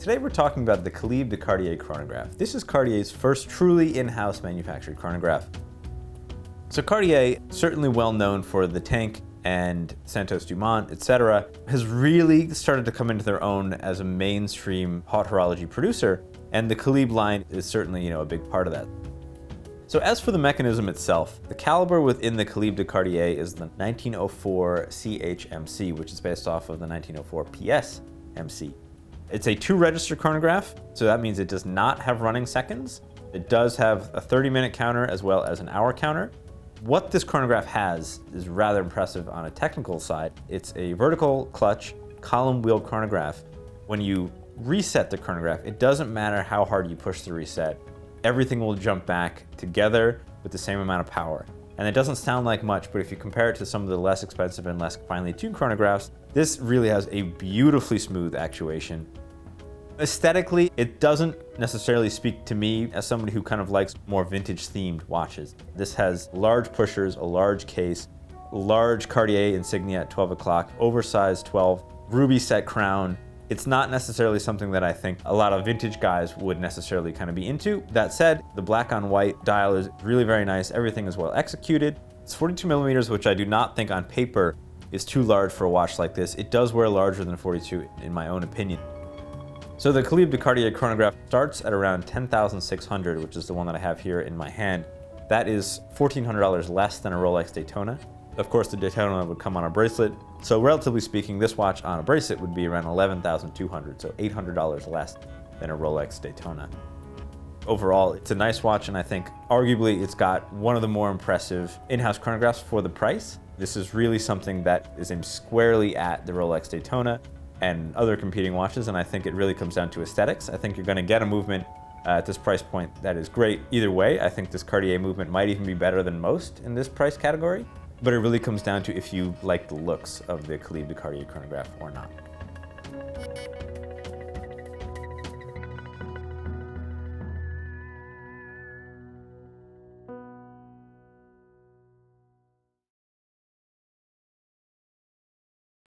Today we're talking about the Calibre De Cartier Chronograph. This is Cartier's first truly in-house manufactured chronograph. So Cartier, certainly well known for the Tank and Santos Dumont, etc., has really started to come into their own as a mainstream haute horology producer, and the Calibre line is certainly, a big part of that. So as for the mechanism itself, the caliber within the Calibre de Cartier is the 1904 CHMC, which is based off of the 1904 PSMC. It's a 2-register chronograph, so that means it does not have running seconds. It does have a 30-minute counter as well as an hour counter. What this chronograph has is rather impressive on a technical side. It's a vertical clutch column wheel chronograph. When you reset the chronograph, it doesn't matter how hard you push the reset. Everything will jump back together with the same amount of power. And it doesn't sound like much, but if you compare it to some of the less expensive and less finely tuned chronographs, this really has a beautifully smooth actuation. Aesthetically, it doesn't necessarily speak to me as somebody who kind of likes more vintage themed watches. This has large pushers, a large case, large Cartier insignia at 12 o'clock, oversized 12, ruby set crown. It's not necessarily something that I think a lot of vintage guys would necessarily kind of be into. That said, the black on white dial is really very nice. Everything is well executed. It's 42 millimeters, which I do not think on paper is too large for a watch like this. It does wear larger than 42 in my own opinion. So the Calibre de Cartier chronograph starts at around $10,600, which is the one that I have here in my hand. That is $1,400 less than a Rolex Daytona. Of course, the Daytona would come on a bracelet. So relatively speaking, this watch on a bracelet would be around $11,200, so $800 less than a Rolex Daytona. Overall, it's a nice watch, and I think arguably it's got one of the more impressive in-house chronographs for the price. This is really something that is aimed squarely at the Rolex Daytona and other competing watches, and I think it really comes down to aesthetics. I think you're going to get a movement at this price point that is great either way. I think this Cartier movement might even be better than most in this price category. But it really comes down to if you like the looks of the Calibre de Cartier chronograph or not.